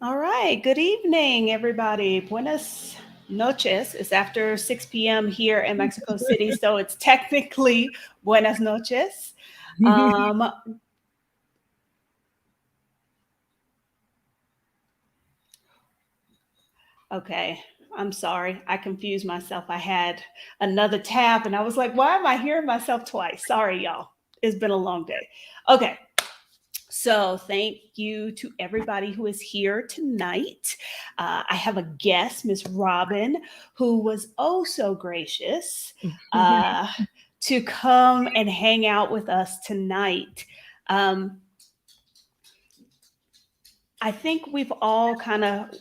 All right. Good evening, everybody. Buenas noches. It's after 6 p.m. here in Mexico City, so it's technically buenas noches. Um, okay. I'm sorry. I confused myself. I had another tab and I was like, why am I hearing myself twice? Sorry, y'all. It's been a long day. Okay. So, thank you to everybody who is here tonight. I have a guest, Miss Robyn, who was oh so gracious uh, to come and hang out with us tonight. Um, I think we've all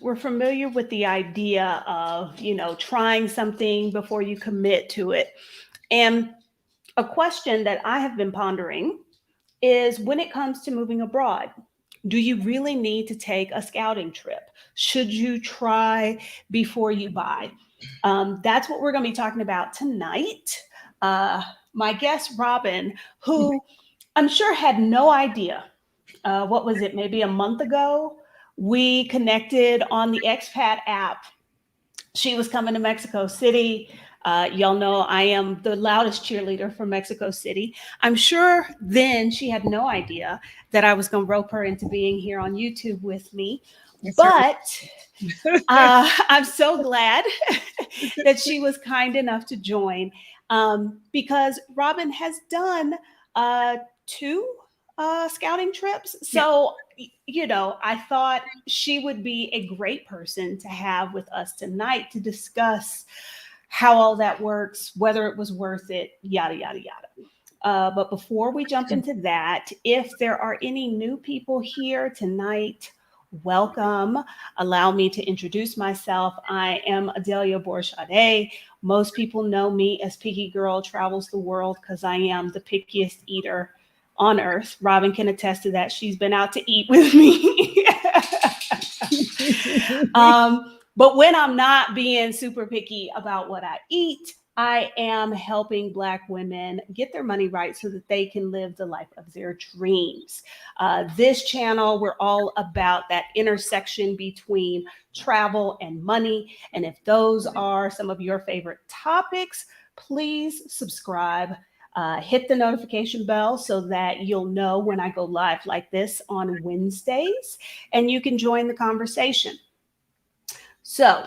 we're familiar with the idea of, trying something before you commit to it. And a question that I have been pondering is when it comes to moving abroad, do you really need to take a scouting trip? Should you try before you buy? That's what we're going to be talking about tonight. Uh, my guest, Robyn, who I'm sure had no idea. What was it, maybe a month ago? We connected on the expat app. She was coming to Mexico City. Y'all know I am the loudest cheerleader for Mexico City. I'm sure then she had no idea that I was going to rope her into being here on YouTube with me. But I'm so glad that she was kind enough to join because Robyn has done two scouting trips. So, I thought she would be a great person to have with us tonight to discuss how all that works, whether it was worth it, yada, yada, yada. But before we jump into that, if there are any new people here tonight, welcome. Allow me to introduce myself. I am Adelia Borchade. Most people know me as Picky Girl Travels the World because I am the pickiest eater on earth. Robyn can attest to that. She's been out to eat with me. But when I'm not being super picky about what I eat, I am helping Black women get their money right so that they can live the life of their dreams. This channel, we're all about that intersection between travel and money. And if those are some of your favorite topics, please subscribe. Hit the notification bell so that you'll know when I go live like this on Wednesdays, and you can join the conversation. So,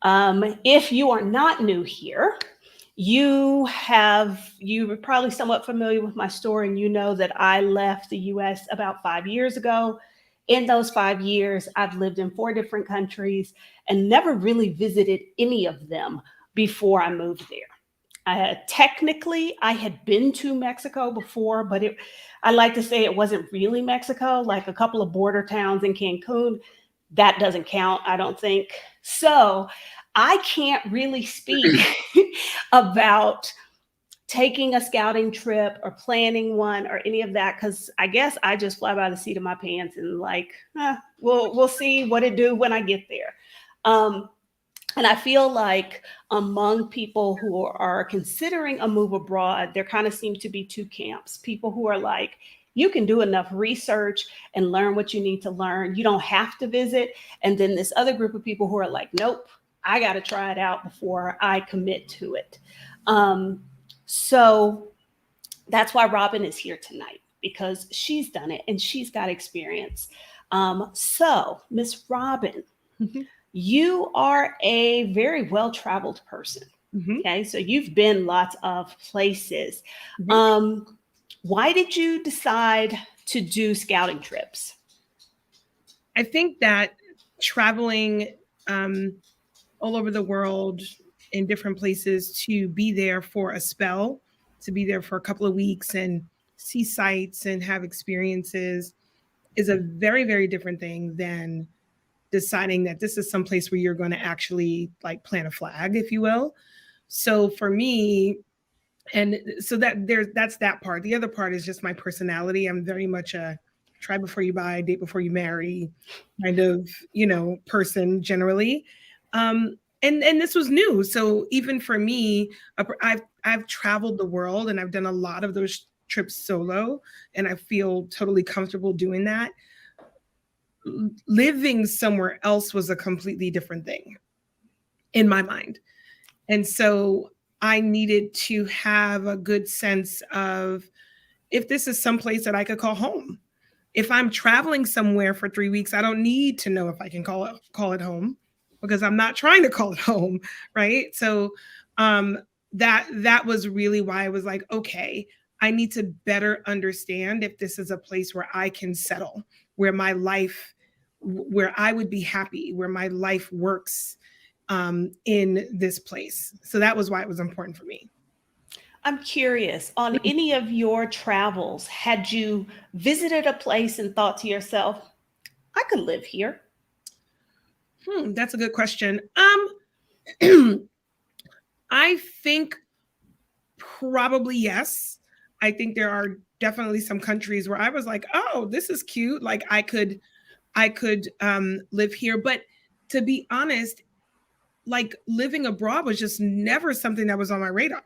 if you are not new here, you're probably somewhat familiar with my story, and you know that I left the US about 5 years ago. In those 5 years, I've lived in 4 different countries and never really visited any of them before I moved there. Technically, I had been to Mexico before, but I like to say it wasn't really Mexico, like a couple of border towns in Cancun. That doesn't count, I don't think. So I can't really speak about taking a scouting trip or planning one or any of that because I guess I just fly by the seat of my pants and like, we'll see what it do when I get there. And I feel like among people who are considering a move abroad, there kind of seem to be two camps. People who are like, you can do enough research and learn what you need to learn. You don't have to visit. And then this other group of people who are like, nope, I got to try it out before I commit to it. So that's why Robyn is here tonight because she's done it and she's got experience. So, Miss Robyn, you are a very well-traveled person. Okay, so you've been lots of places. Why did you decide to do scouting trips? I think that traveling all over the world in different places to be there for a spell, to be there for a couple of weeks and see sights and have experiences is a very, very different thing than deciding that this is some place where you're going to actually like plant a flag, if you will. So for me, and so that's that part. The other part is just my personality. I'm very much a try before you buy, date before you marry kind of, person generally. And this was new. So even for me, I've traveled the world and I've done a lot of those trips solo, and I feel totally comfortable doing that. living somewhere else was a completely different thing in my mind. And so I needed to have a good sense of if this is someplace that I could call home. If I'm traveling somewhere for 3 weeks, I don't need to know if I can call it home, because I'm not trying to call it home, right? So that was really why I was like, okay, I need to better understand if this is a place where I can settle, where my life, where I would be happy, where my life works in this place. So that was why it was important for me. I'm curious, on any of your travels, had you visited a place and thought to yourself, I could live here? That's a good question. I think probably yes. I think there are definitely some countries where I was like, oh, this is cute. Like I could live here. But to be honest, like living abroad was just never something that was on my radar.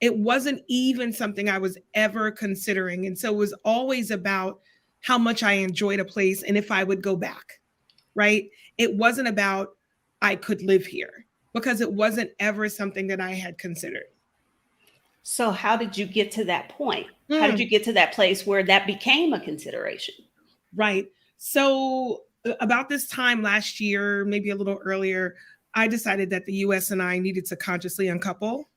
It wasn't even something I was ever considering. And so it was always about how much I enjoyed a place and if I would go back, right? It wasn't about I could live here, because it wasn't ever something that I had considered. So, how did you get to that point? How did Mm, you get to that place where that became a consideration? right. So about this time last year, maybe a little earlier, I decided that the US and I needed to consciously uncouple.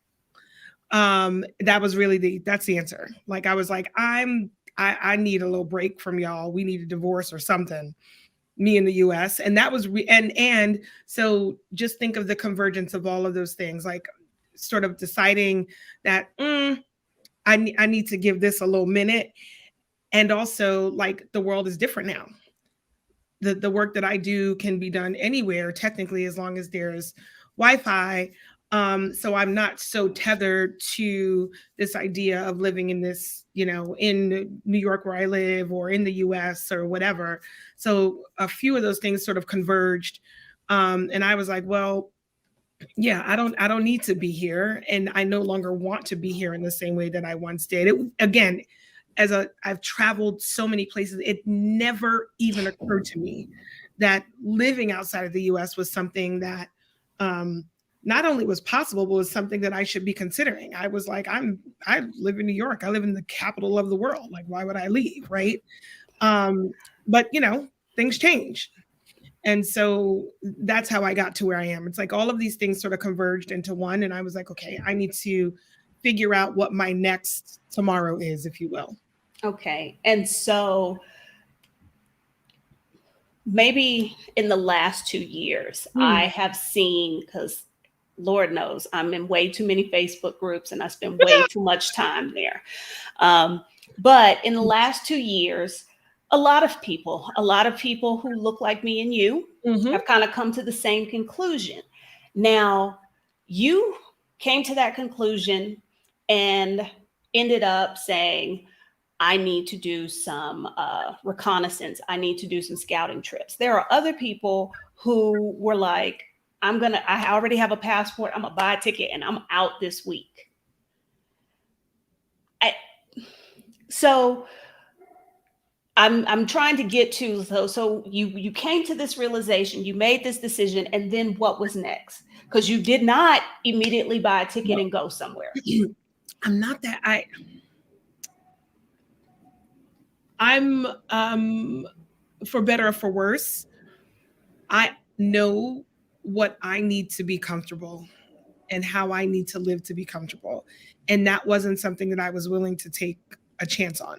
That was really that's the answer. Like I was like, I need a little break from y'all. We need a divorce or something. Me in the US. And that was and so just think of the convergence of all of those things, like sort of deciding that I need to give this a little minute. And also like the world is different now. The work that I do can be done anywhere technically, as long as there's Wi-Fi. So I'm not so tethered to this idea of living in this, in New York where I live, or in the US or whatever. So a few of those things sort of converged. And I was like, well, yeah, I don't need to be here. And I no longer want to be here in the same way that I once did. Again, I've traveled so many places, it never even occurred to me that living outside of the US was something that not only was possible, but was something that I should be considering. I was like, I live in New York. I live in the capital of the world. Like, why would I leave? Right. But things change. And so that's how I got to where I am. It's like all of these things sort of converged into one. And I was like, okay, I need to figure out what my next tomorrow is, if you will. Okay. And so maybe in the last 2 years, I have seen, because Lord knows I'm in way too many Facebook groups and I spend way too much time there. But in the last 2 years, a lot of people who look like me and you have kind of come to the same conclusion. Now, you came to that conclusion and ended up saying, I need to do some reconnaissance. I need to do some scouting trips. There are other people who were like, I already have a passport. I'm gonna buy a ticket and I'm out this week. So I'm trying to get to, so you came to this realization, you made this decision, and then what was next? Because you did not immediately buy a ticket and go somewhere. I'm not that I'm for better or for worse, I know what I need to be comfortable and how I need to live to be comfortable. And that wasn't something that I was willing to take a chance on.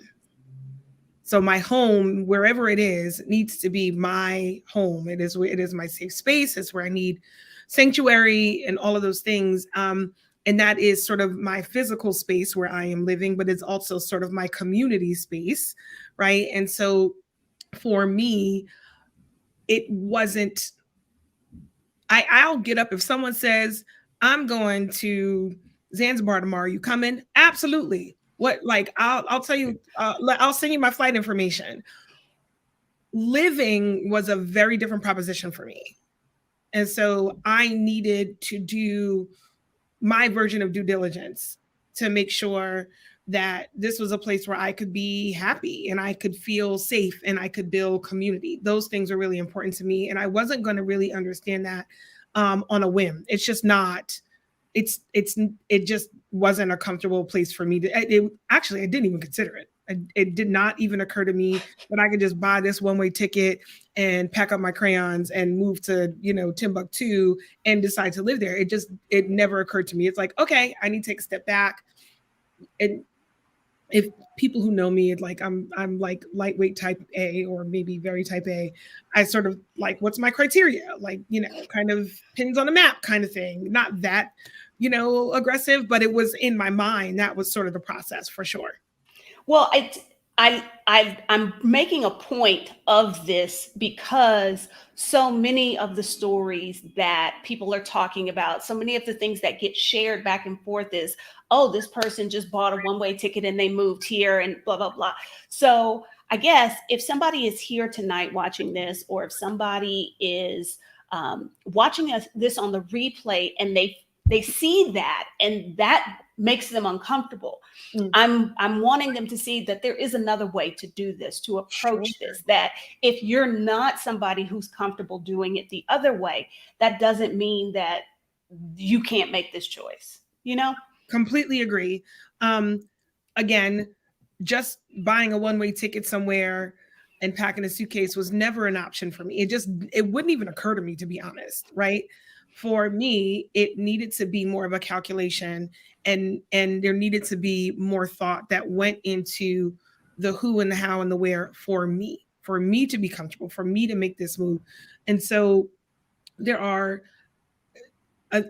So my home, wherever it is, needs to be my home. It is my safe space. It's where I need sanctuary and all of those things. And that is sort of my physical space where I am living, but it's also sort of my community space, right? And so for me, it wasn't, I'll get up if someone says, I'm going to Zanzibar tomorrow. You coming? Absolutely. What, like, I'll tell you, I'll send you my flight information. Living was a very different proposition for me. And so I needed to do my version of due diligence to make sure that this was a place where I could be happy and I could feel safe and I could build community. Those things are really important to me. And I wasn't going to really understand that on a whim. It's just not, it just wasn't a comfortable place for me to, actually, I didn't even consider it. It did not even occur to me that I could just buy this one-way ticket and pack up my crayons and move to, Timbuktu and decide to live there. It never occurred to me. It's like, okay, I need to take a step back. And if people who know me, like I'm like lightweight type A or maybe very type A, I sort of like, what's my criteria? Like, kind of pins on a map kind of thing. Not that, aggressive, but it was in my mind. That was sort of the process for sure. Well, I'm making a point of this because so many of the stories that people are talking about, so many of the things that get shared back and forth is, oh, this person just bought a one-way ticket and they moved here and blah, blah, blah. So I guess if somebody is here tonight watching this, or if somebody is watching this on the replay and they see that and that makes them uncomfortable. I'm wanting them to see that there is another way to do this, to approach this, that if you're not somebody who's comfortable doing it the other way, that doesn't mean that you can't make this choice, Completely agree. Again, just buying a one-way ticket somewhere and packing a suitcase was never an option for me. It wouldn't even occur to me, to be honest, right? For me, it needed to be more of a calculation, and there needed to be more thought that went into the who and the how and the where for me to be comfortable, for me to make this move. And so there are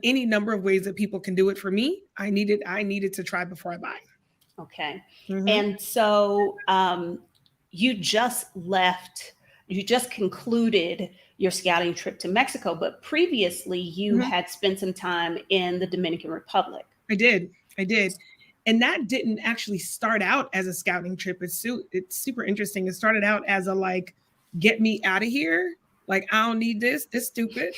any number of ways that people can do it. For me, I needed to try before I buy. Okay. Mm-hmm. And so you just concluded your scouting trip to Mexico, but previously you mm-hmm. had spent some time in the Dominican Republic. I did. And that didn't actually start out as a scouting trip. It's super interesting. It started out as a, like, get me out of here. Like, I don't need this. It's stupid.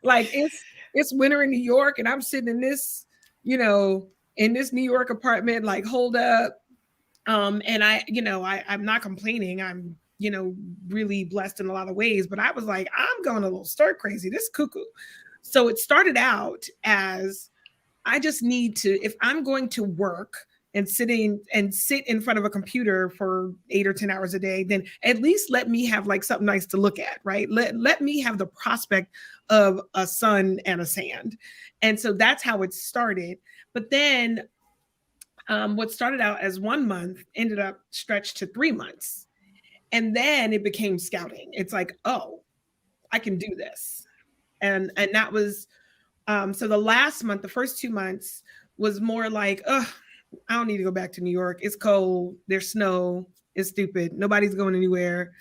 Like, it's winter in New York and I'm sitting in this, in this New York apartment, like, hold up. And I'm not complaining. I'm, really blessed in a lot of ways, but I was like, I'm going a little stir crazy. This cuckoo. So it started out as, I just need to, if I'm going to work and sit in front of a computer for 8 or 10 hours a day, then at least let me have like something nice to look at, right? Let me have the prospect of a sun and a sand. And so that's how it started. But then what started out as 1 month ended up stretched to 3 months. And then it became scouting. It's like, oh, I can do this. And that was, so the last month, the first 2 months was more like, oh, I don't need to go back to New York. It's cold. There's snow. It's stupid. Nobody's going anywhere.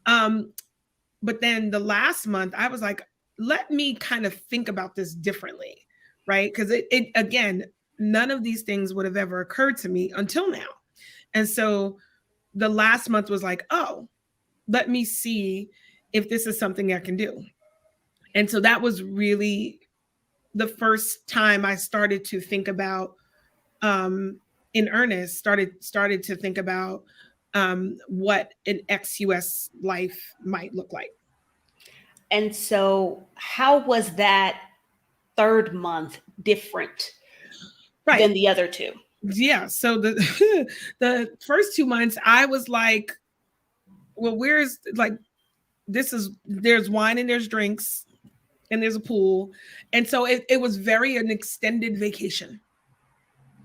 But then the last month I was like, let me kind of think about this differently, right? Because it again, none of these things would have ever occurred to me until now. And so the last month was like, oh, let me see if this is something I can do. And so that was really the first time I started to think about, in earnest, started to think about what an ex-US life might look like. And so how was that third month different than the other two? Yeah. So the first 2 months, I was like, well, there's wine and there's drinks and there's a pool. And so it was very an extended vacation.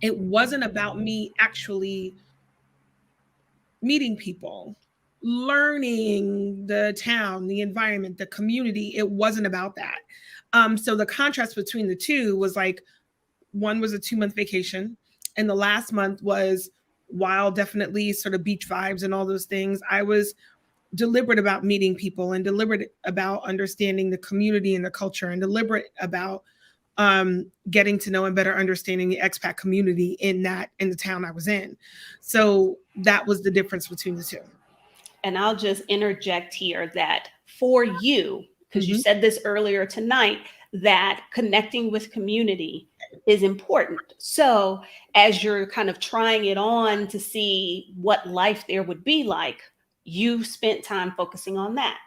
It wasn't about me actually meeting people, learning the town, the environment, the community. It wasn't about that. So the contrast between the two was like, one was a 2-month vacation, and the last month was, while definitely sort of beach vibes and all those things, I was deliberate about meeting people and deliberate about understanding the community and the culture and deliberate about getting to know and better understanding the expat community in the town I was in. So that was the difference between the two. And I'll just interject here that for you, because you said this earlier tonight, that connecting with community is important. So as you're kind of trying it on to see what life there would be like, you spent time focusing on that.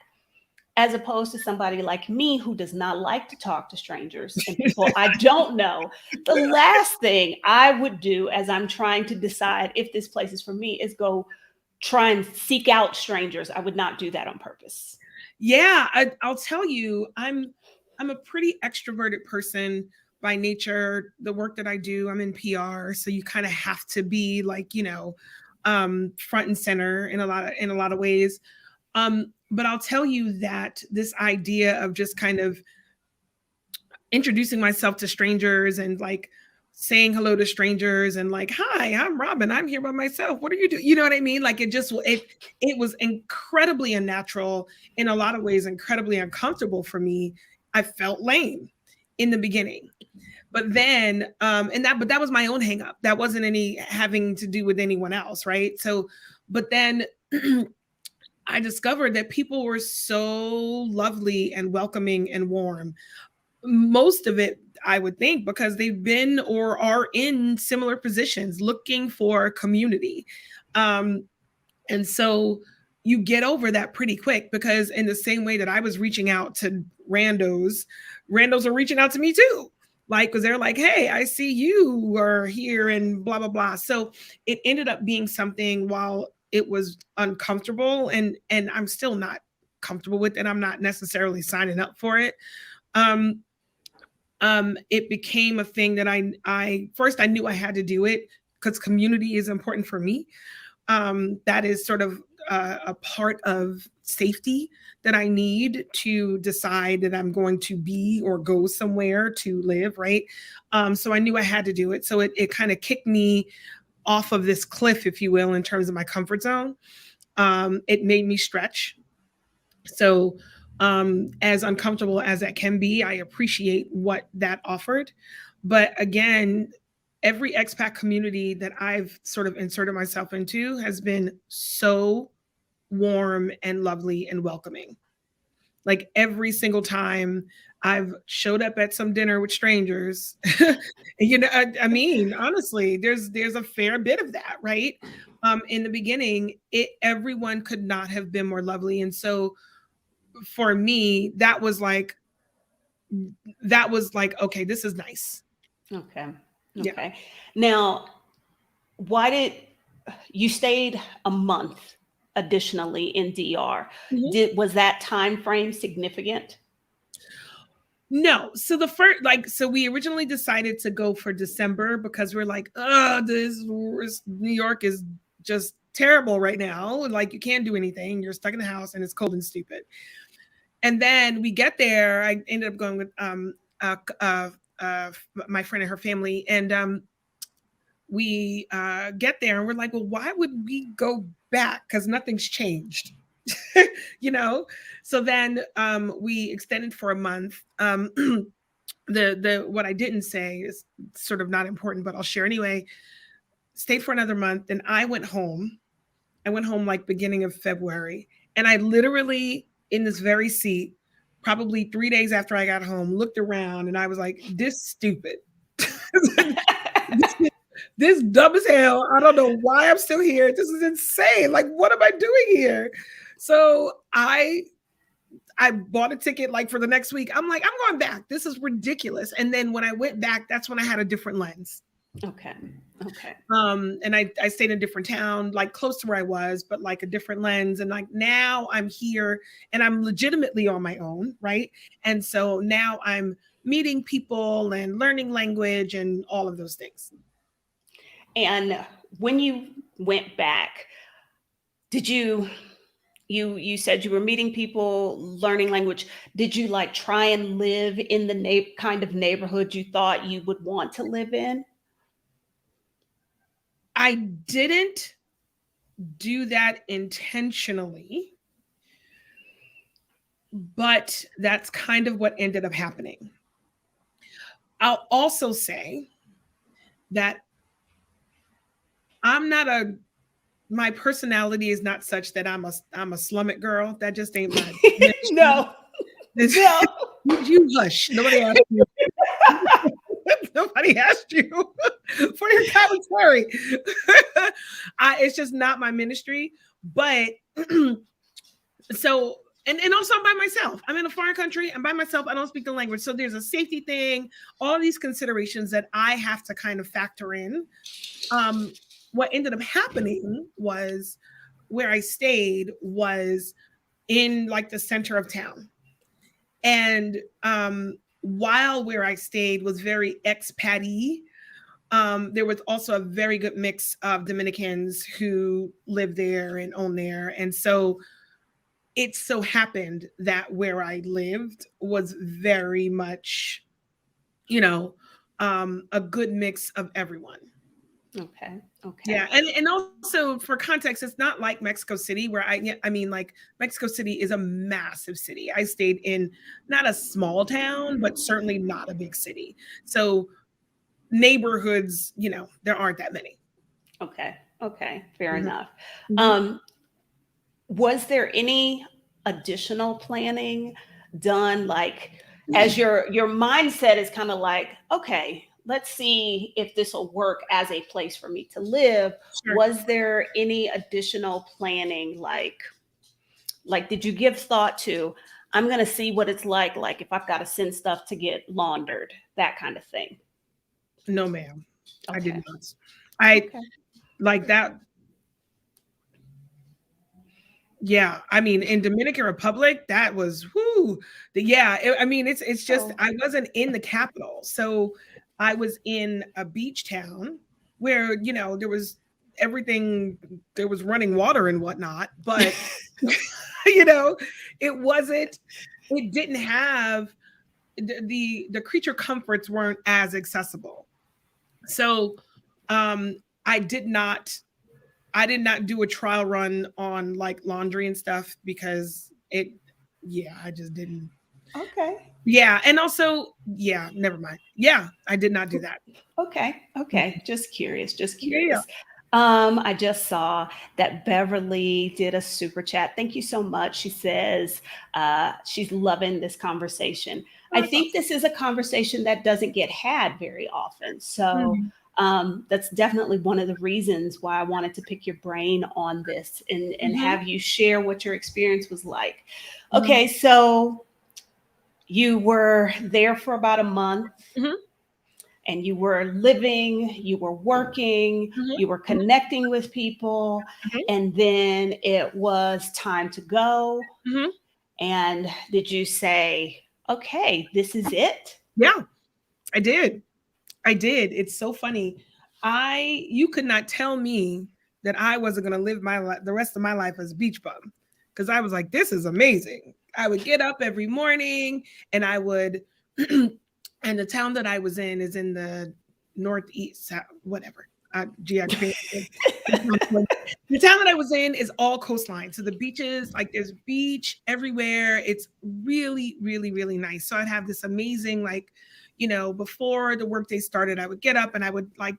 As opposed to somebody like me who does not like to talk to strangers and people I don't know. The last thing I would do as I'm trying to decide if this place is for me is go try and seek out strangers. I would not do that on purpose. Yeah, I'll tell you, I'm a pretty extroverted person by nature. The work that I do, I'm in PR, so you kind of have to be like, front and center in a lot of ways. But I'll tell you that this idea of just kind of introducing myself to strangers and like saying hello to strangers and like, hi, I'm Robyn, I'm here by myself, what are you doing? You know what I mean? Like it was incredibly unnatural, in a lot of ways incredibly uncomfortable for me. I felt lame in the beginning, but then but that was my own hang up. That wasn't any having to do with anyone else, right? So but then I discovered that people were so lovely and welcoming and warm. Most of it, I would think, because they've been or are in similar positions looking for community. And so you get over that pretty quick, because in the same way that I was reaching out to randos are reaching out to me too. Like, because they're like, hey, I see you are here and blah, blah, blah. So it ended up being something, while it was uncomfortable and I'm still not comfortable with it, I'm not necessarily signing up for it. It became a thing that I first, I knew I had to do it because community is important for me. That is sort of a part of safety that I need to decide that I'm going to be or go somewhere to live, right? So I knew I had to do it. So it kind of kicked me off of this cliff, if you will, in terms of my comfort zone. It made me stretch. So as uncomfortable as that can be, I appreciate what that offered. But again, every expat community that I've sort of inserted myself into has been so warm and lovely and welcoming. Like every single time I've showed up at some dinner with strangers, I mean, honestly, there's a fair bit of that, right? In the beginning, everyone could not have been more lovely. And so for me, that was like, okay, this is nice. Okay. Yeah. Now, why did you stayed a month additionally in DR? Mm-hmm. Was that time frame significant? No. So so we originally decided to go for December because we're like, this New York is just terrible right now. Like you can't do anything. You're stuck in the house and it's cold and stupid. And then we get there. I ended up going with my friend and her family, and we get there and we're like, well, why would we go back? Because nothing's changed. So then we extended for a month. What I didn't say is sort of not important, but I'll share anyway. Stayed for another month, and I went home. Like beginning of February, and I literally, in this very seat, probably 3 days after I got home, looked around and I was like, this stupid. This dumb as hell. I don't know why I'm still here. This is insane. Like, what am I doing here? So I bought a ticket like for the next week. I'm like, I'm going back. This is ridiculous. And then when I went back, that's when I had a different lens. Okay. And I stayed in a different town, like close to where I was, but like a different lens. And like now I'm here and I'm legitimately on my own, right? And so now I'm meeting people and learning language and all of those things. And when you went back, did you said you were meeting people, learning language. Did you like try and live in the kind of neighborhood you thought you would want to live in? I didn't do that intentionally, but that's kind of what ended up happening. I'll also say that my personality is not such that I'm a slummet girl. That just ain't my No. You hush. Nobody asked you. Nobody asked you for your commentary. It's just not my ministry. But so, and also I'm by myself. I'm in a foreign country. I'm by myself. I don't speak the language. So there's a safety thing, all these considerations that I have to kind of factor in. What ended up happening was where I stayed was in like the center of town. And while where I stayed was very expat-y, there was also a very good mix of Dominicans who lived there and owned there. And so it so happened that where I lived was very much, a good mix of everyone. Okay. Yeah, and also for context, it's not like Mexico City where I mean, like Mexico City is a massive city. I stayed in not a small town, but certainly not a big city. So neighborhoods, there aren't that many. Okay. Fair Mhm. enough. Mhm. Was there any additional planning done, like as your mindset is kind of like, okay, let's see if this will work as a place for me to live? Sure. Was there any additional planning, like did you give thought to, I'm going to see what it's like if I've got to send stuff to get laundered, that kind of thing? No, ma'am. I did Okay. not. I Okay. like that. Yeah, I mean, in Dominican Republic, that was whoo. I mean, it's just Oh. I wasn't in the capital, so I was in a beach town where there was everything, there was running water and whatnot, but you know, it didn't have the creature comforts weren't as accessible. So, I did not do a trial run on like laundry and stuff because I just didn't. Okay. Yeah. And also, yeah, never mind. Yeah, I did not do that. Okay. Just curious, Yeah. I just saw that Beverly did a super chat. Thank you so much. She says she's loving this conversation. Oh, I that's think this is a conversation that doesn't get had very often. So awesome. that's definitely one of the reasons why I wanted to pick your brain on this and Mhm, have you share what your experience was like. mhm, Okay, so you were there for about a month mhm, and you were living, you were working, mhm, you were mhm, connecting with people, mhm, and then it was time to go. mhm. And did you say, okay, this is it? Yeah, I did. I did. It's so funny. You could not tell me that I wasn't going to live my life, the rest of my life as a beach bum, because I was like, this is amazing. I would get up every morning and I would, and the town that I was in is in the northeast, whatever. Geography. The town that I was in is all coastline. So the beaches, like there's beach everywhere. It's really, really, really nice. So I'd have this amazing, like, before the workday started, I would get up and I would like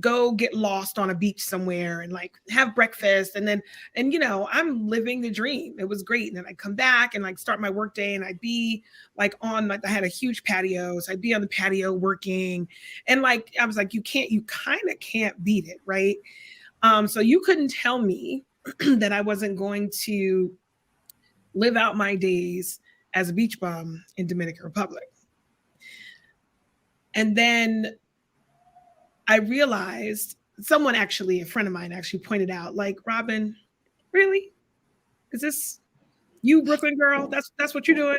go get lost on a beach somewhere and like have breakfast I'm living the dream. It was great. And then I'd come back and like start my workday and I'd be like I had a huge patio. So I'd be on the patio working. And like I was like, you kind of can't beat it, right? So you couldn't tell me that I wasn't going to live out my days as a beach bum in Dominican Republic. And then I realized a friend of mine actually pointed out, like, Robyn, really? Is this you, Brooklyn girl? That's what you're doing?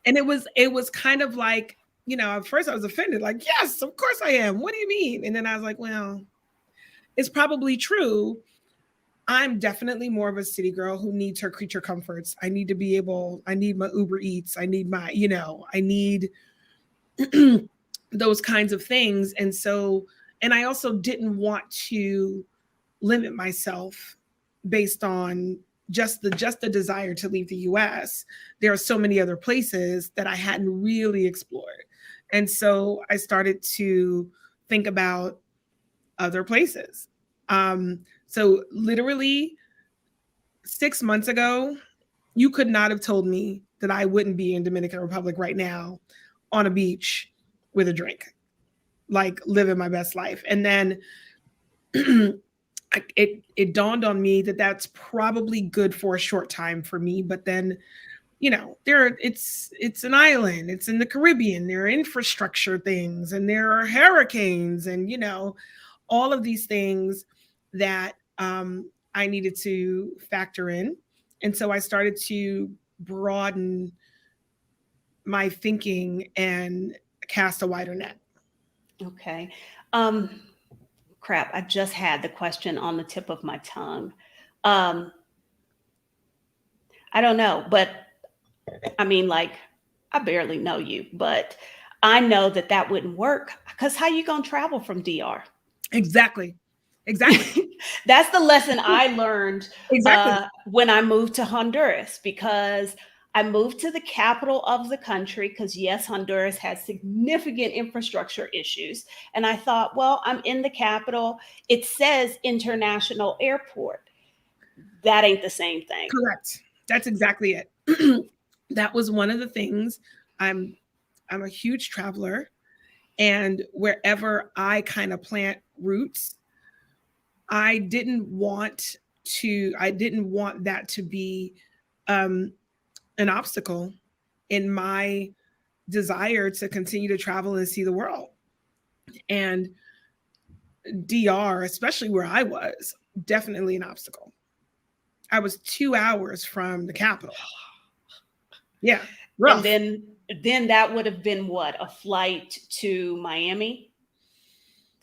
And it was kind of like, at first I was offended, like, yes, of course I am. What do you mean? And then I was like, well, it's probably true. I'm definitely more of a city girl who needs her creature comforts. I need my Uber Eats. I need I need those kinds of things. And I also didn't want to limit myself based on just the desire to leave the US. There are so many other places that I hadn't really explored. And so I started to think about other places. So literally 6 months ago, you could not have told me that I wouldn't be in Dominican Republic right now on a beach with a drink. like living my best life. And then it dawned on me that that's probably good for a short time for me. But then, it's an island, it's in the Caribbean, there are infrastructure things, and there are hurricanes, and all of these things that I needed to factor in. And so I started to broaden my thinking and cast a wider net. Okay. Crap, I just had the question on the tip of my tongue. I don't know, but I mean, like, I barely know you, but I know that wouldn't work, because how you gonna travel from DR? Exactly. That's the lesson I learned Exactly. when I moved to Honduras, because I moved to the capital of the country, because yes, Honduras has significant infrastructure issues. And I thought, well, I'm in the capital. It says international airport. That ain't the same thing. Correct. That's exactly it. That was one of the things. I'm a huge traveler, and wherever I kind of plant roots, I didn't want that to be an obstacle in my desire to continue to travel and see the world. And DR, especially where I was, definitely an obstacle. I was 2 hours from the capital. Yeah. Rough. And then that would have been what, a flight to Miami?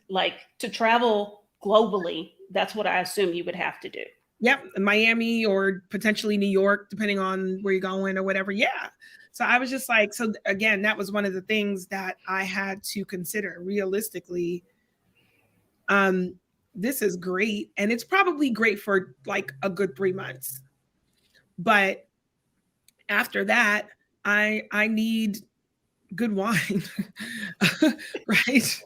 Like, to travel globally, that's what I assume you would have to do. Yep, Miami or potentially New York, depending on where you're going or whatever. Yeah. So I was just like, so again, that was one of the things that I had to consider realistically. This is great, and it's probably great for like a good 3 months. But after that, I need good wine, right?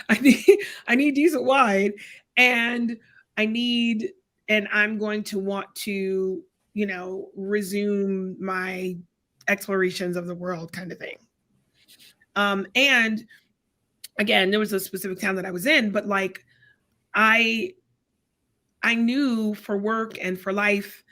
I need decent wine, and I'm going to want to, resume my explorations of the world kind of thing. And again, there was a specific town that I was in, but like I knew for work and for life,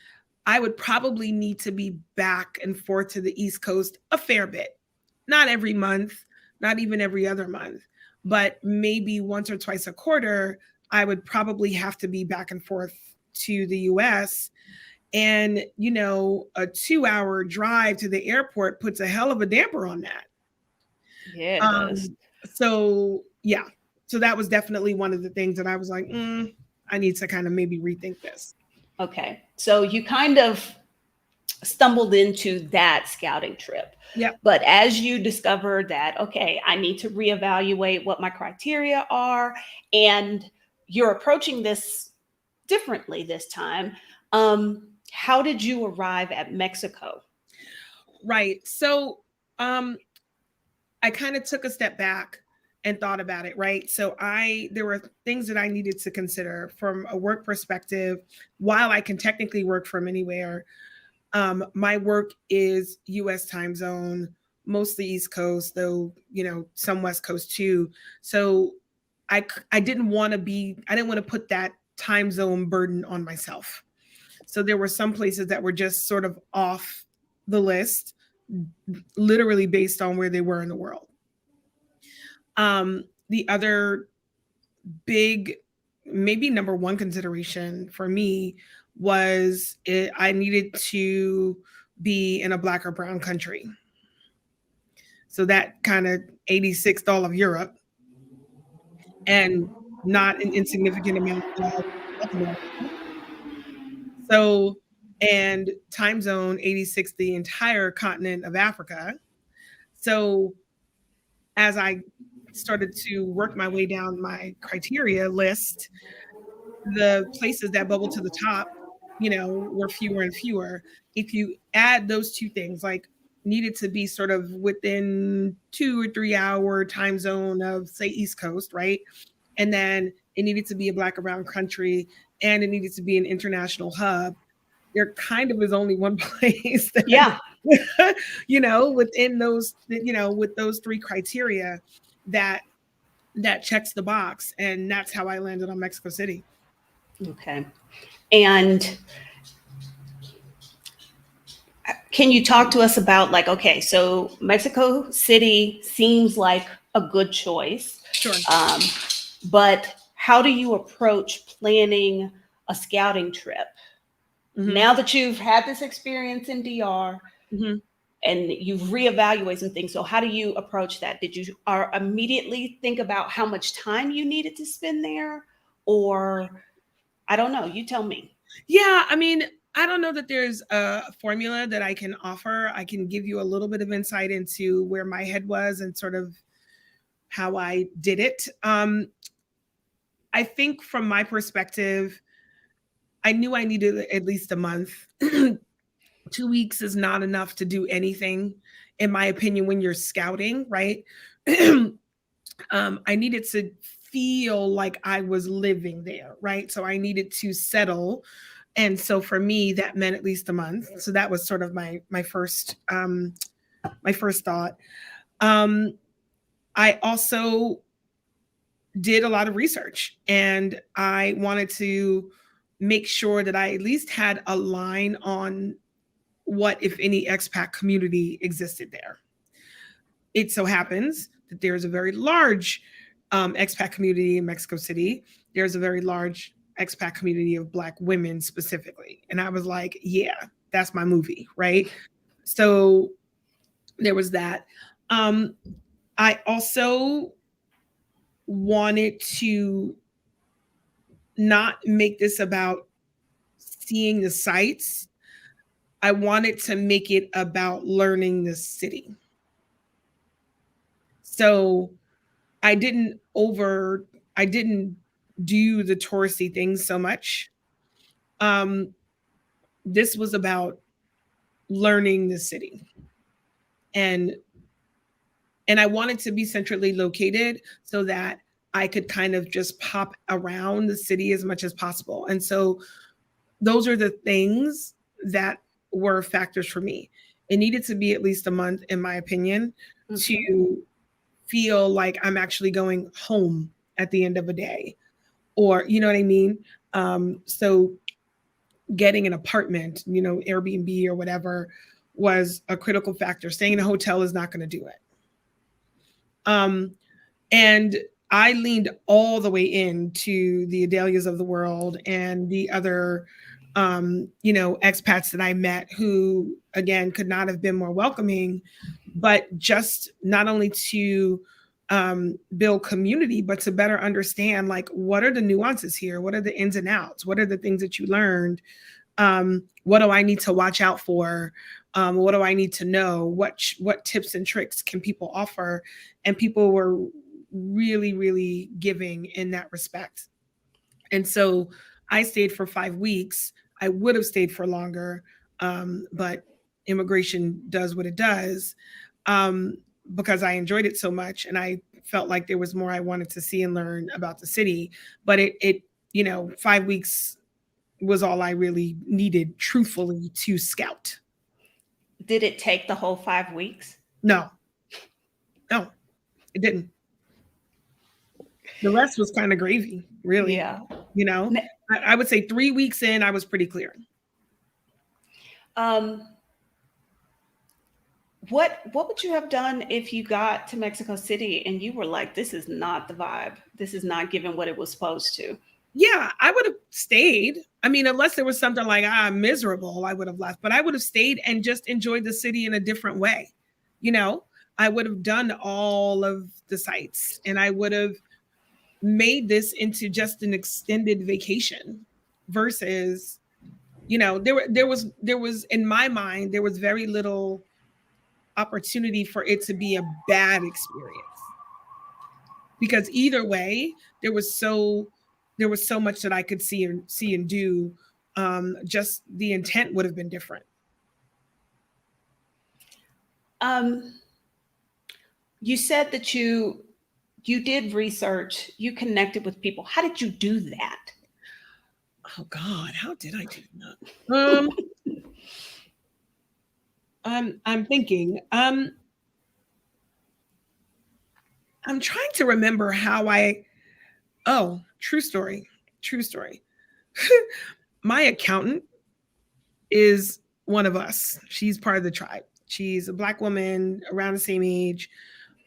I would probably need to be back and forth to the East Coast a fair bit. Not every month, not even every other month, but maybe once or twice a quarter, I would probably have to be back and forth to the US. And, a 2-hour drive to the airport puts a hell of a damper on that. Yeah, it does. So, yeah. So that was definitely one of the things that I was like, I need to kind of maybe rethink this. Okay. So you kind of stumbled into that scouting trip. Yeah. But as you discovered that, okay, I need to reevaluate what my criteria are, and you're approaching this differently this time. How did you arrive at Mexico? Right. So I kind of took a step back and thought about it, right? So there were things that I needed to consider from a work perspective. While I can technically work from anywhere, my work is US time zone, mostly East Coast, though, some West Coast too. So I didn't want to put that time zone burden on myself. So there were some places that were just sort of off the list, literally based on where they were in the world. The other big, maybe number one consideration for me was I needed to be in a Black or brown country. So that kind of 86th all of Europe, and not an insignificant amount of America. So, and time zone 86, the entire continent of Africa. So as I started to work my way down my criteria list, the places that bubbled to the top, were fewer and fewer. If you add those two things, like needed to be sort of within 2 or 3 hour time zone of, say, East Coast, right? And then it needed to be a Black or brown country, and it needed to be an international hub. There kind of is only one place that, within those, with those three criteria, that that checks the box. And that's how I landed on Mexico City. Okay. And can you talk to us about, like, okay, so Mexico City seems like a good choice. Sure. But how do you approach planning a scouting trip? Mm-hmm. Now that you've had this experience in DR, Mm-hmm. and you've reevaluated some things, so how do you approach that? Did you immediately think about how much time you needed to spend there, or I don't know, you tell me. Yeah, I mean, I don't know that there's a formula that I can offer. I can give you a little bit of insight into where my head was and sort of how I did it. I think from my perspective, I knew I needed at least a month. 2 weeks is not enough to do anything, in my opinion, when you're scouting, right? I needed to feel like I was living there, right? So I needed to settle. And so for me, that meant at least a month. So that was sort of my first thought. I also did a lot of research, and I wanted to make sure that I at least had a line on what, if any, expat community existed there. It so happens that there's a very large expat community in Mexico City. There's a very large expat community of Black women specifically. And I was like, yeah, that's my movie, right? So there was that. I also wanted to not make this about seeing the sights. I wanted to make it about learning the city. So I didn't do the touristy things so much. This was about learning the city. And I wanted to be centrally located so that I could kind of just pop around the city as much as possible. And so those are the things that were factors for me. It needed to be at least a month, in my opinion, to feel like I'm actually going home at the end of a day, or, you know what I mean? So getting an apartment, Airbnb or whatever, was a critical factor. Staying in a hotel is not going to do it. And I leaned all the way into the Adelias of the world and the other, expats that I met who, again, could not have been more welcoming, but just not only to build community, but to better understand, like, what are the nuances here? What are the ins and outs? What are the things that you learned? What do I need to watch out for? What do I need to know? What tips and tricks can people offer? And people were really, really giving in that respect. And so I stayed for 5 weeks. I would have stayed for longer, but immigration does what it does, because I enjoyed it so much, and I felt like there was more I wanted to see and learn about the city. But it 5 weeks was all I really needed, truthfully, to scout. Did it take the whole 5 weeks? No, it didn't. The rest was kind of gravy, really. Yeah. I would say 3 weeks in, I was pretty clear. What would you have done if you got to Mexico City and you were like, this is not the vibe. This is not giving what it was supposed to? Yeah, I would have stayed. I mean, unless there was something like, I'm miserable, I would have left. But I would have stayed and just enjoyed the city in a different way. I would have done all of the sites, and I would have made this into just an extended vacation versus, there was in my mind, there was very little opportunity for it to be a bad experience, because either way, there was so much that I could see and do. Just the intent would have been different. You said that you did research, you connected with people. How did you do that? Oh God, how did I do that? I'm thinking. I'm trying to remember how true story. My accountant is one of us. She's part of the tribe. She's a Black woman around the same age.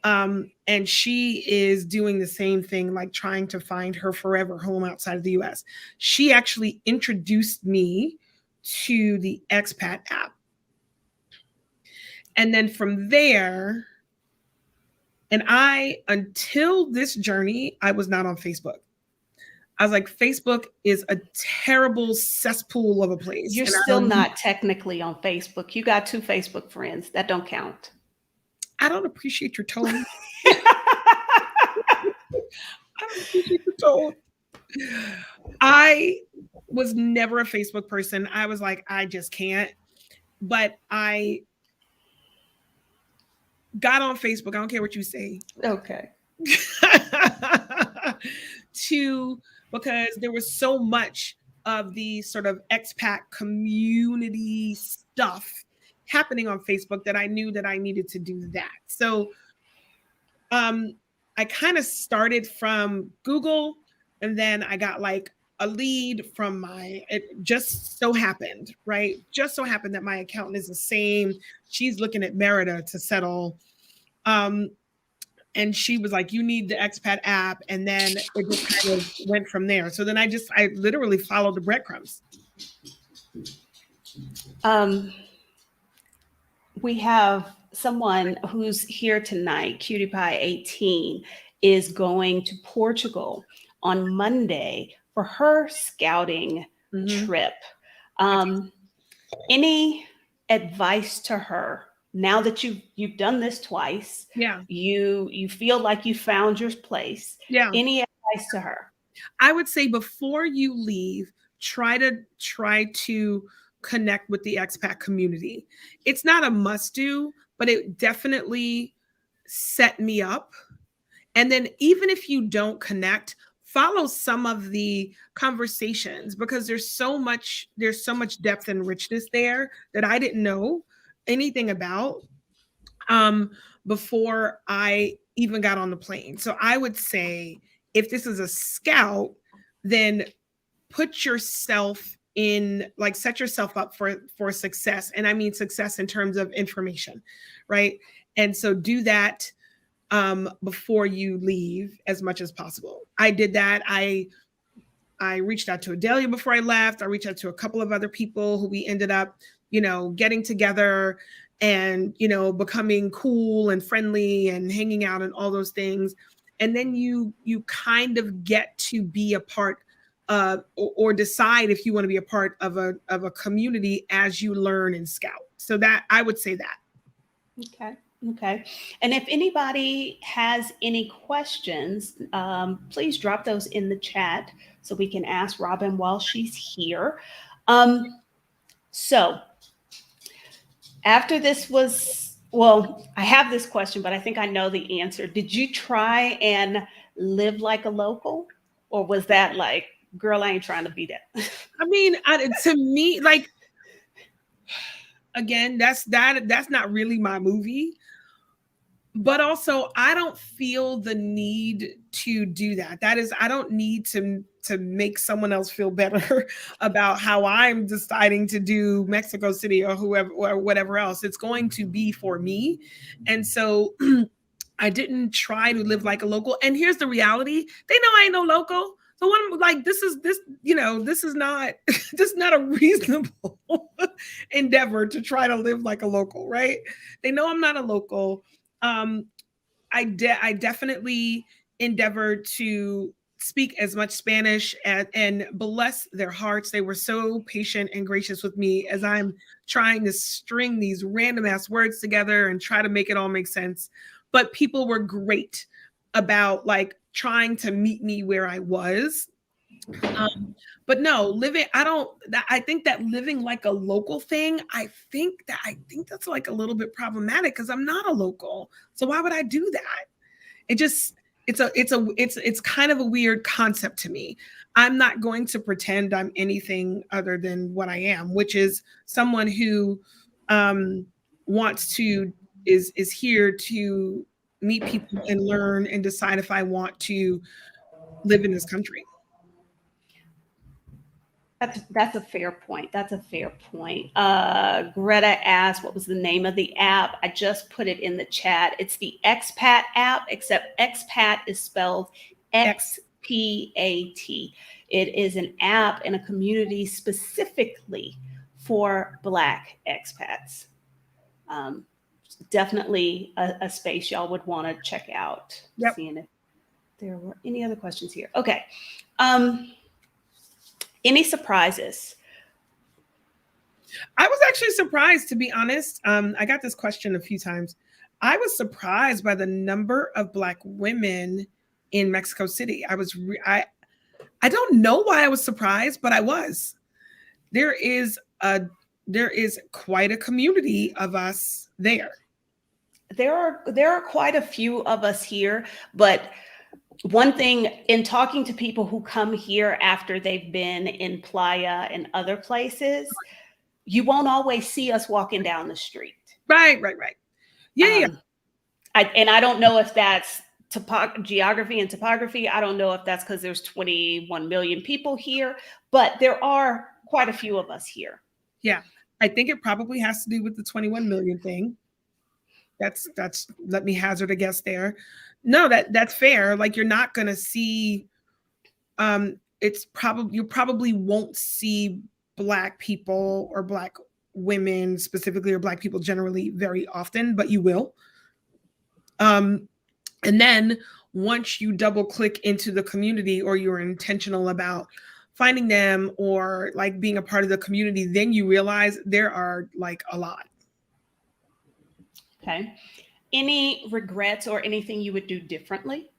And she is doing the same thing, like trying to find her forever home outside of the US. She actually introduced me to the expat app. And then from there, and until this journey, I was not on Facebook. I was like, Facebook is a terrible cesspool of a place. You're still not technically on Facebook. You got 2 Facebook friends. That don't count. I don't appreciate your tone. I don't appreciate your tone. I was never a Facebook person. I was like, I just can't. But I got on Facebook. I don't care what you say. Okay. Because there was so much of the sort of expat community stuff happening on Facebook that I knew that I needed to do that. So I kind of started from Google, and then I got like a lead from it just so happened, right? Just so happened that my accountant is the same. She's looking at Merida to settle. And she was like, you need the expat app. And then it just kind of went from there. So then I literally followed the breadcrumbs. We have someone who's here tonight, Cutie Pie 18, is going to Portugal on Monday for her scouting trip. Any advice to her now that you've done this twice? Yeah. You feel like you found your place. Yeah. Any advice to her? I would say before you leave, try to connect with the expat community. It's not a must do, but it definitely set me up. And then even if you don't connect, follow some of the conversations, because there's so much depth and richness there that I didn't know anything about before I even got on the plane. So I would say, if this is a scout, then put yourself in, like, set yourself up for success. And I mean success in terms of information, right? And so do that before you leave as much as possible. I did that. I reached out to Adelia before I left. I reached out to a couple of other people who we ended up, getting together and, becoming cool and friendly and hanging out and all those things. And then you kind of get to be a part or decide if you want to be a part of a community as you learn and scout. So that, I would say that. Okay. And if anybody has any questions, please drop those in the chat so we can ask Robyn while she's here. So after this I have this question, but I think I know the answer. Did you try and live like a local, or was that like, girl, I ain't trying to be that? I mean, to me, like, again, that's not really my movie. But also, I don't feel the need to do that. That is, I don't need to make someone else feel better about how I'm deciding to do Mexico City or whoever or whatever else. It's going to be for me. And so I didn't try to live like a local. And here's the reality. They know I ain't no local. So when, like, this is not a reasonable endeavor to try to live like a local, right? They know I'm not a local. I definitely endeavored to speak as much Spanish and bless their hearts. They were so patient and gracious with me as I'm trying to string these random ass words together and try to make it all make sense. But people were great about, like, trying to meet me where I was. But no, I think that living like a local thing, I think that's like a little bit problematic because I'm not a local. So why would I do that? It's kind of a weird concept to me. I'm not going to pretend I'm anything other than what I am, which is someone who is here to meet people and learn and decide if I want to live in this country. That's a fair point. That's a fair point. Greta asked, what was the name of the app? I just put it in the chat. It's the expat app, except expat is spelled XPAT. It is an app in a community specifically for Black expats. Definitely a space y'all would want to check out. Yep. Seeing if there were any other questions here. Okay. Any surprises? I was actually surprised, to be honest. I got this question a few times. I was surprised by the number of Black women in Mexico City. I don't know why I was surprised, but I was. There is quite a community of us there. There are quite a few of us here, but one thing in talking to people who come here after they've been in Playa and other places, you won't always see us walking down the street. Right. Yeah. I don't know if that's geography and topography. I don't know if that's because there's 21 million people here, but there are quite a few of us here. Yeah. I think it probably has to do with the 21 million thing. That's let me hazard a guess there. No, that's fair. Like, you're not going to see, you probably won't see Black people or Black women specifically, or Black people generally, very often, but you will. And then once you double click into the community, or you're intentional about finding them or like being a part of the community, then you realize there are like a lot. Okay. Any regrets or anything you would do differently?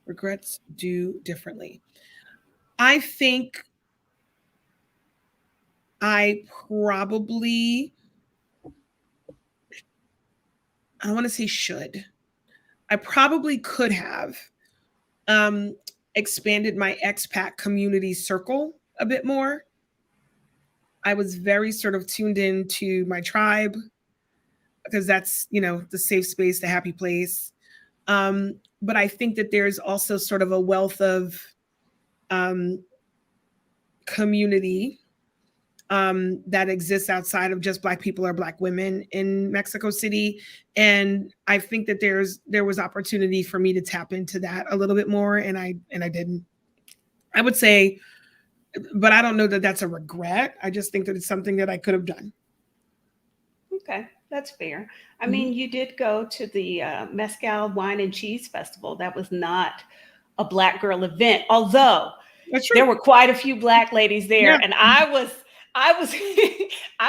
Regrets do differently. I think I probably, I want to say should. I probably could have expanded my expat community circle a bit more. I was very sort of tuned into my tribe, because that's, the safe space, the happy place. But I think that there's also sort of a wealth of community that exists outside of just Black people or Black women in Mexico City. And I think that there was opportunity for me to tap into that a little bit more. And I didn't. I would say, but I don't know that that's a regret. I just think that it's something that I could have done. Okay, that's fair. I mean, you did go to the Mezcal Wine and Cheese Festival. That was not a Black girl event, although there were quite a few Black ladies there. Yeah. And I was I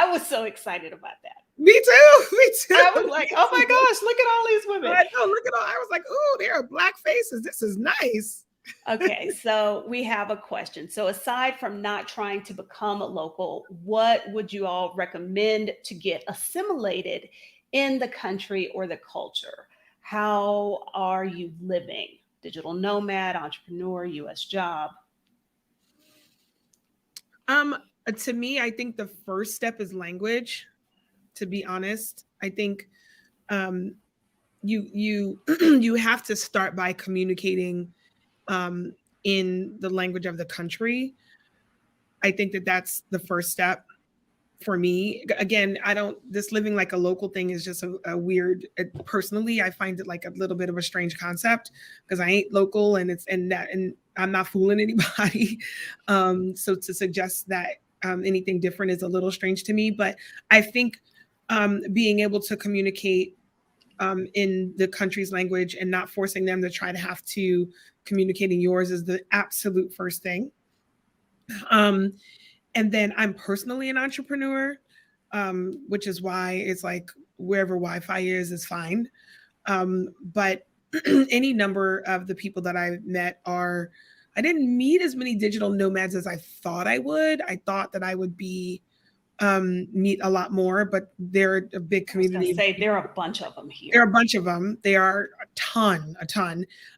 was so excited about that. Me too. I was like, oh my gosh, look at all these women. I know, look at all. I was like, oh, there are Black faces. This is nice. Okay, so we have a question. So aside from not trying to become a local, what would you all recommend to get assimilated in the country or the culture? How are you living? Digital nomad, entrepreneur, US job? To me, I think the first step is language, to be honest. I think you have to start by communicating in the language of the country. I think that that's the first step for me. Again, this living like a local thing is just a weird, personally, I find it like a little bit of a strange concept, because I ain't local and I'm not fooling anybody. So to suggest that anything different is a little strange to me, but I think being able to communicate in the country's language and not forcing them to try to have to communicate in yours is the absolute first thing. And then I'm personally an entrepreneur, which is why it's like wherever Wi-Fi is fine. But any number of the people that I've met I didn't meet as many digital nomads as I thought I would. I thought that I would meet a lot more, but they're a big community. There are a bunch of them here. There are a bunch of them. They are a ton.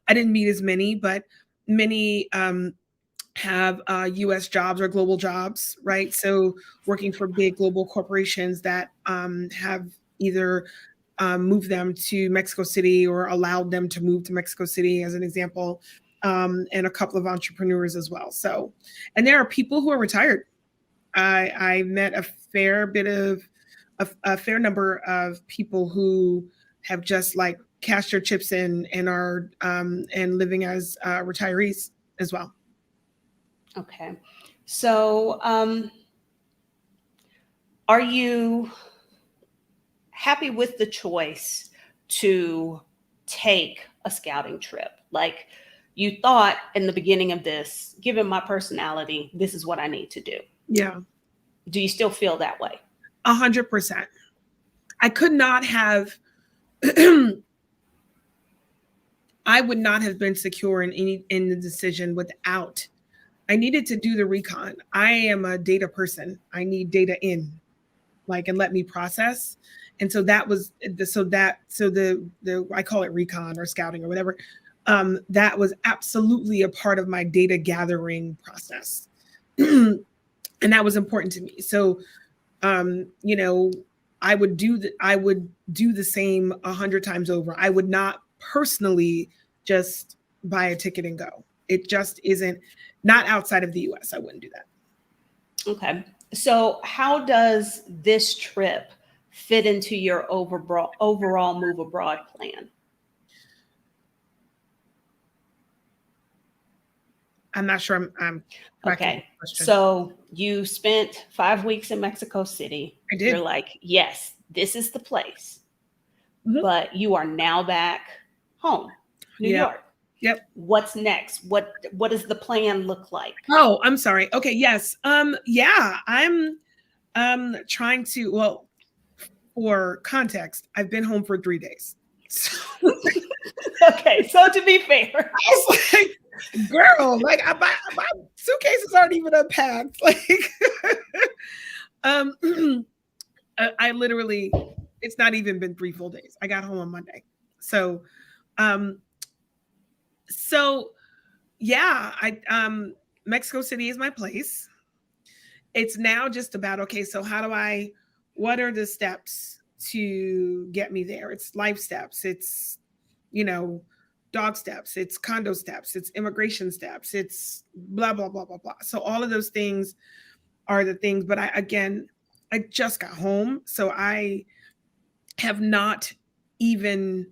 I didn't meet as many, but many have US jobs or global jobs, right? So working for big global corporations that have either moved them to Mexico City or allowed them to move to Mexico City, as an example, and a couple of entrepreneurs as well. So, and there are people who are retired. I met a fair number of people who have just like cashed their chips in and are and living as retirees as well. Okay. So, are you happy with the choice to take a scouting trip? Like, you thought in the beginning of this, given my personality, this is what I need to do. Yeah. Do you still feel that way? 100%. I could not have, I would not have been secure in the decision without, I needed to do the recon. I am a data person. I need data in, like, and let me process. And so that was the I call it recon or scouting or whatever. That was absolutely a part of my data gathering process. And that was important to me. So, you know, I would do the same 100 times over. I would not personally just buy a ticket and go. It just isn't, not outside of the US. I wouldn't do that. Okay. So how does this trip fit into your overall move abroad plan? I'm not sure I'm okay. So you spent 5 weeks in Mexico City. I did. You're like, yes, this is the place. Mm-hmm. But you are now back home, New York. Yep. What's next? What does the plan look like? Oh, I'm sorry. Okay. Yes. Yeah, I'm trying to, well, for context, I've been home for 3 days. So, okay. So to be fair, I was like, girl, like my suitcases aren't even unpacked. Like, I literally, it's not even been 3 full days. I got home on Monday. So, yeah, Mexico City is my place. It's now just about, okay, so what are the steps to get me there? It's life steps. It's, you know, dog steps. It's condo steps. It's immigration steps. It's blah, blah, blah, blah, blah. So all of those things are the things. But I just got home. So I have not even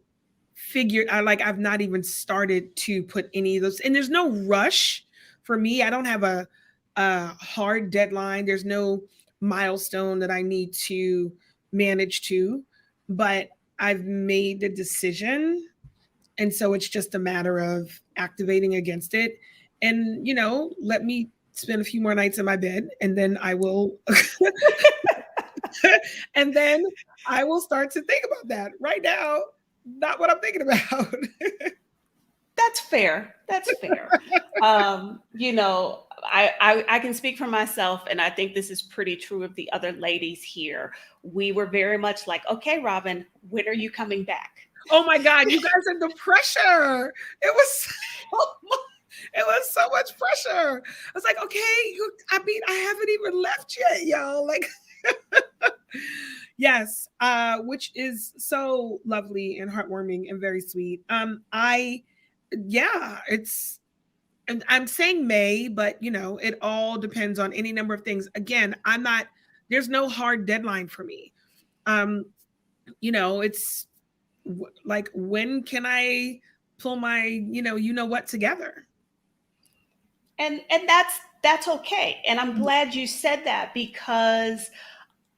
I've not even started to put any of those, and there's no rush for me. I don't have a hard deadline. There's no milestone that I need to manage to, but I've made the decision. And so it's just a matter of activating against it. And, you know, let me spend a few more nights in my bed, and then I will, and then I will start to think about that. Right now, not what I'm thinking about. That's fair. That's fair. You know, I can speak for myself, and I think this is pretty true of the other ladies here. We were very much like, okay, Robyn, when are you coming back? Oh my God, you guys are the pressure. It was so much pressure. I was like, okay, I haven't even left yet, y'all. Like, yes, which is so lovely and heartwarming and very sweet. I'm saying May, but you know, it all depends on any number of things. Again, there's no hard deadline for me. You know, it's like, when can I pull my, you know what together? And that's okay. And I'm glad you said that, because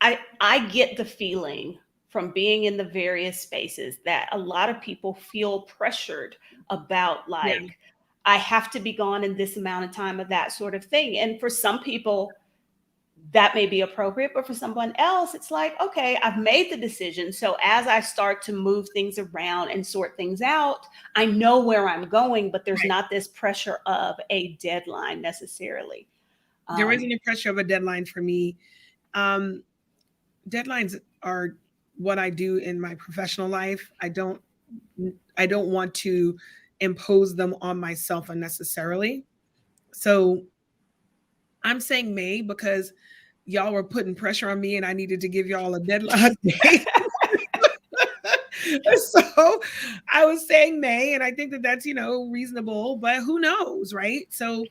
I get the feeling from being in the various spaces that a lot of people feel pressured about, like, I have to be gone in this amount of time, of that sort of thing. And for some people, that may be appropriate, but for someone else, it's like, okay, I've made the decision. So as I start to move things around and sort things out, I know where I'm going, but there's not this pressure of a deadline necessarily. There isn't a pressure of a deadline for me. Deadlines are what I do in my professional life. I don't want to impose them on myself unnecessarily. So I'm saying May because y'all were putting pressure on me and I needed to give y'all a deadline. So I was saying May, and I think that that's, reasonable, but who knows, right? So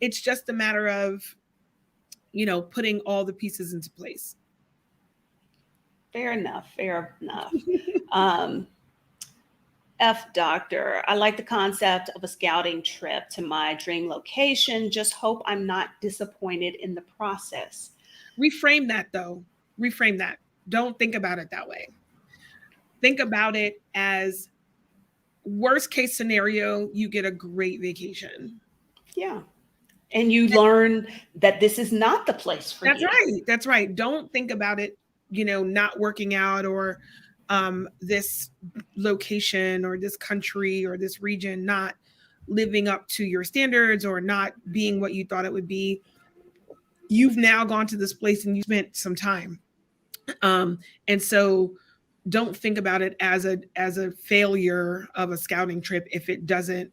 it's just a matter of, putting all the pieces into place. Fair enough. Fair enough. Um, F Doctor, I like the concept of a scouting trip to my dream location. Just hope I'm not disappointed in the process. Reframe that though. Reframe that. Don't think about it that way. Think about it as worst case scenario, you get a great vacation. Yeah. And you learn that this is not the place for That's you. right. That's right. Don't think about it, not working out, or this location or this country or this region not living up to your standards or not being what you thought it would be. You've now gone to this place and you spent some time. And so don't think about it as a failure of a scouting trip if it doesn't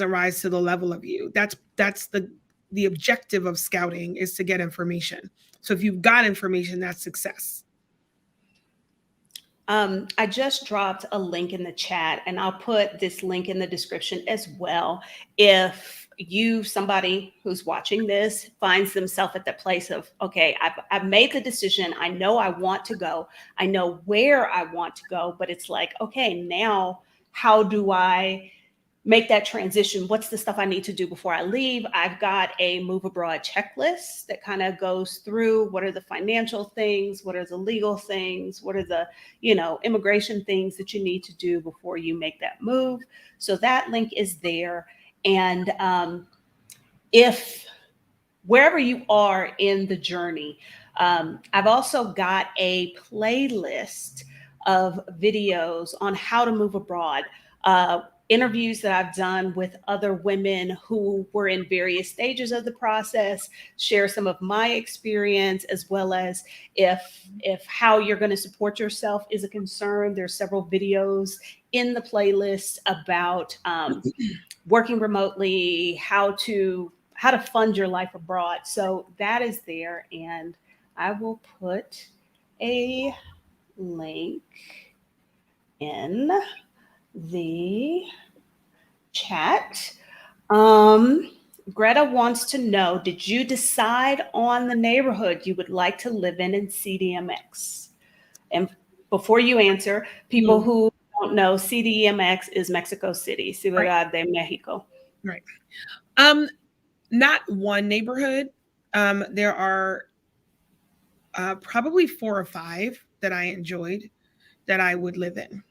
rise to the level of you. That's the objective of scouting, is to get information. So if you've got information, that's success. I just dropped a link in the chat, and I'll put this link in the description as well. If somebody who's watching this, finds themselves at the place of, okay, I've made the decision. I know I want to go. I know where I want to go, but it's like, okay, now how do I make that transition? What's the stuff I need to do before I leave? I've got a move abroad checklist that kind of goes through what are the financial things, what are the legal things, what are the, immigration things that you need to do before you make that move. So that link is there. And if wherever you are in the journey, I've also got a playlist of videos on how to move abroad. Interviews that I've done with other women who were in various stages of the process, share some of my experience, as well as if how you're going to support yourself is a concern. There's several videos in the playlist about working remotely, how to fund your life abroad. So that is there, and I will put a link in the chat. Greta wants to know, did you decide on the neighborhood you would like to live in CDMX? And before you answer, people who don't know, CDMX is Mexico City, Ciudad de Mexico. Right. Not one neighborhood. There are probably 4 or 5 that I enjoyed that I would live in.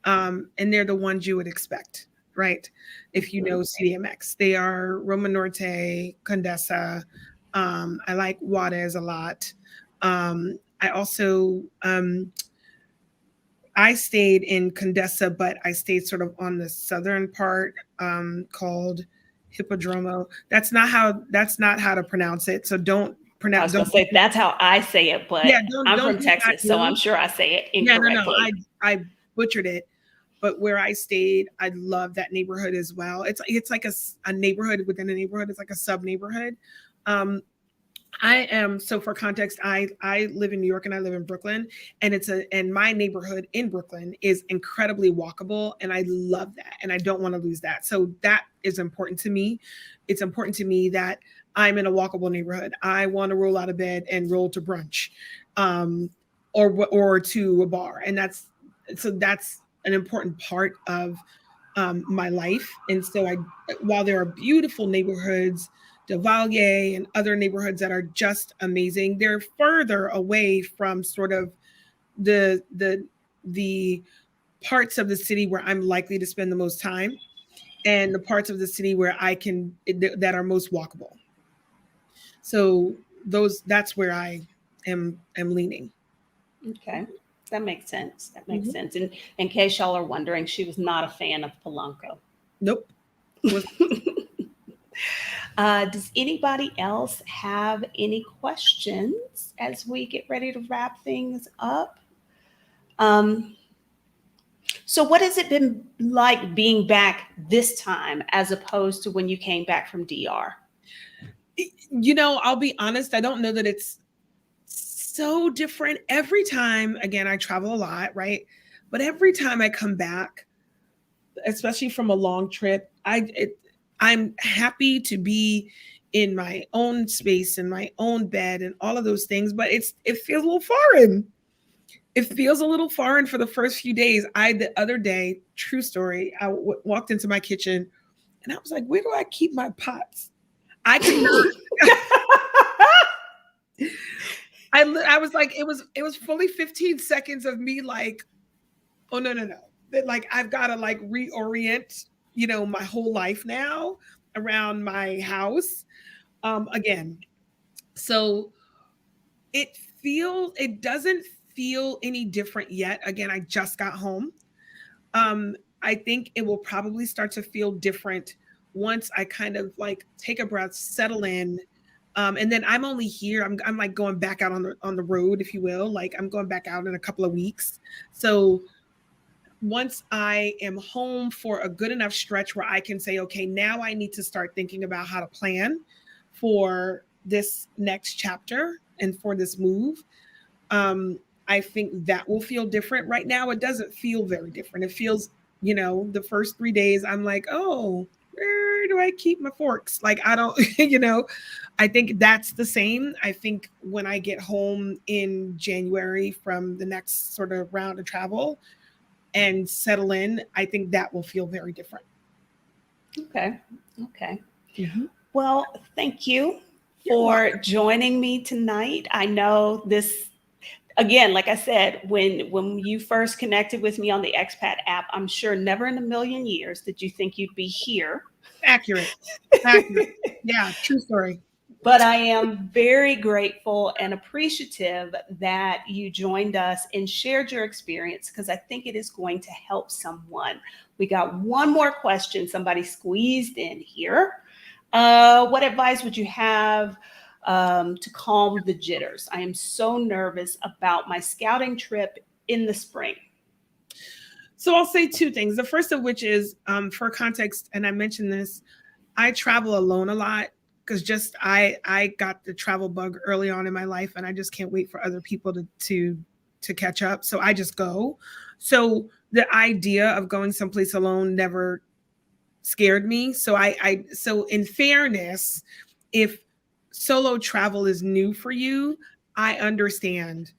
And they're the ones you would expect, right? If you know CDMX, they are Roma Norte, Condesa. I like Juarez a lot. I also, I stayed in Condesa, but I stayed sort of on the southern part, called Hippodromo. That's not how to pronounce it. So don't pronounce. I was going to say that's how I say it, but yeah, I'm from Texas, so I'm sure I say it incorrectly. Yeah, no, I butchered it. But where I stayed, I love that neighborhood as well. It's like a neighborhood within a neighborhood. It's like a sub neighborhood. So for context, I live in New York and I live in Brooklyn, and my neighborhood in Brooklyn is incredibly walkable, and I love that, and I don't want to lose that. So that is important to me. It's important to me that I'm in a walkable neighborhood. I want to roll out of bed and roll to brunch, or to a bar, and that's an important part of my life. And so while there are beautiful neighborhoods, Duvalier and other neighborhoods that are just amazing, they're further away from sort of the parts of the city where I'm likely to spend the most time, and the parts of the city where that are most walkable. So that's where I am leaning. Okay. That makes sense. That makes sense. And in case y'all are wondering, she was not a fan of Polanco. Nope. Does anybody else have any questions as we get ready to wrap things up? So what has it been like being back this time as opposed to when you came back from DR? I'll be honest, I don't know that it's so different every time. Again, I travel a lot, right? But every time I come back, especially from a long trip, I'm happy to be in my own space, in my own bed, and all of those things. But it feels a little foreign. It feels a little foreign for the first few days. The other day, true story, I walked into my kitchen and I was like, where do I keep my pots? I could not. I was like, it was fully 15 seconds of me like, oh no. That like I've got to like reorient, my whole life now around my house. Again. So it doesn't feel any different yet. Again, I just got home. I think it will probably start to feel different once I kind of like take a breath, settle in. And then I'm only here. I'm like going back out on the road, if you will. Like I'm going back out in a couple of weeks. So once I am home for a good enough stretch where I can say, okay, now I need to start thinking about how to plan for this next chapter and for this move. I think that will feel different. Right now, it doesn't feel very different. It feels, the first 3 days, I'm like, oh, where do I keep my forks? Like, I don't, I think that's the same. I think when I get home in January from the next sort of round of travel and settle in, I think that will feel very different. Okay. Mm-hmm. Well, thank you for joining me tonight. I know this, again, like I said, when you first connected with me on the Expat app, I'm sure never in a million years did you think you'd be here. Accurate. Yeah, true story. But I am very grateful and appreciative that you joined us and shared your experience, because I think it is going to help someone. We got one more question somebody squeezed in here. What advice would you have to calm the jitters? I am so nervous about my scouting trip in the spring. So I'll say two things. The first of which is, for context, and I mentioned this, I travel alone a lot because I got the travel bug early on in my life, and I just can't wait for other people to catch up. So I just go. So the idea of going someplace alone never scared me. So so in fairness, if solo travel is new for you, I understand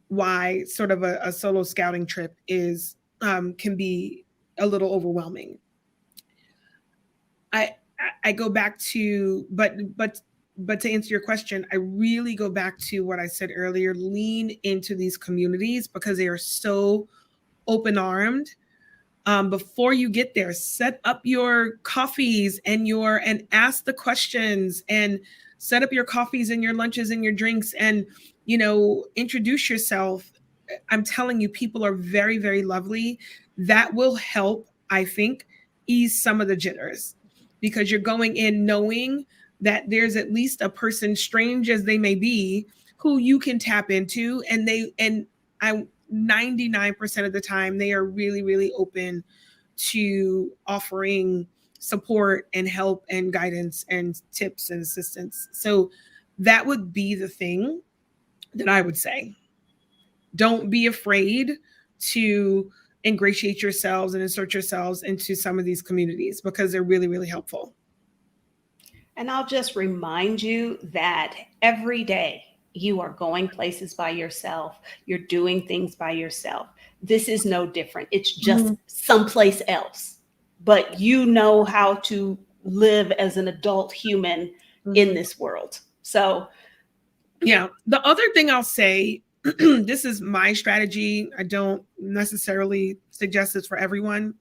why sort of a solo scouting trip is can be a little overwhelming. I go back to, but to answer your question, I really go back to what I said earlier, lean into these communities because they are so open-armed. Before you get there, set up your coffees and ask the questions, and set up your coffees and your lunches and your drinks, and, introduce yourself. I'm telling you, people are very, very lovely. That will help, I think, ease some of the jitters, because you're going in knowing that there's at least a person, strange as they may be, who you can tap into. And I 99% of the time, they are really, really open to offering support and help and guidance and tips and assistance. So that would be the thing that I would say. Don't be afraid to ingratiate yourselves and insert yourselves into some of these communities because they're really, really helpful. And I'll just remind you that every day you are going places by yourself. You're doing things by yourself. This is no different. It's just someplace else. But you know how to live as an adult human in this world. So, yeah. The other thing I'll say, this is my strategy. I don't necessarily suggest this for everyone.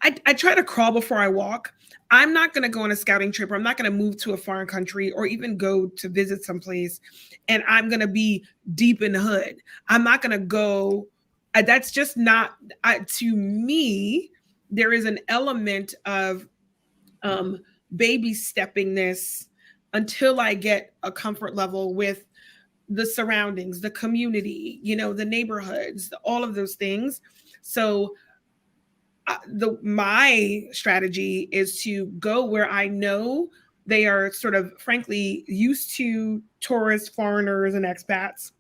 I try to crawl before I walk. I'm not going to go on a scouting trip, or I'm not going to move to a foreign country or even go to visit someplace and I'm going to be deep in the hood. I'm not going to go. That's just not, to me, there is an element of baby stepping this until I get a comfort level with the surroundings, the community, the neighborhoods, all of those things. So my strategy is to go where I know they are sort of, frankly, used to tourists, foreigners, and expats,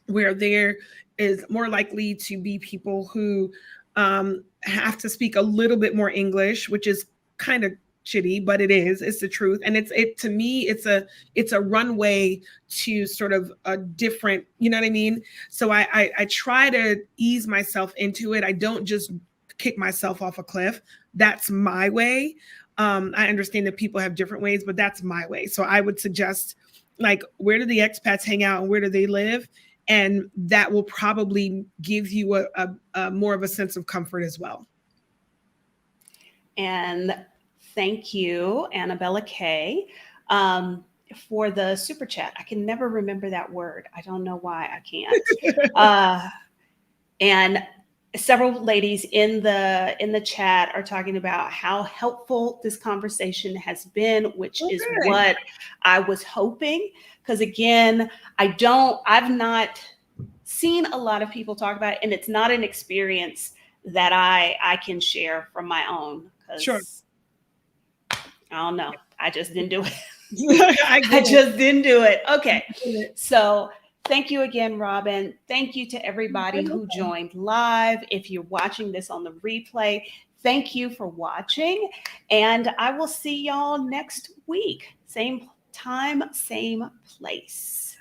where there is more likely to be people who have to speak a little bit more English, which is kind of shitty, but it's the truth. And to me, it's a runway to sort of a different, you know what I mean? So I try to ease myself into it. I don't just kick myself off a cliff. That's my way. I understand that people have different ways, but that's my way. So I would suggest, like, where do the expats hang out and where do they live? And that will probably give you a more of a sense of comfort as well. And thank you, Annabella K, for the super chat. I can never remember that word. I don't know why I can't. And several ladies in the chat are talking about how helpful this conversation has been, which is what I was hoping. Because again, I've not seen a lot of people talk about it, and it's not an experience that I can share from my own. Sure. I don't know. I just didn't do it. I just didn't do it. Okay. So thank you again, Robyn. Thank you to everybody who joined live. If you're watching this on the replay, thank you for watching. And I will see y'all next week. Same time, same place.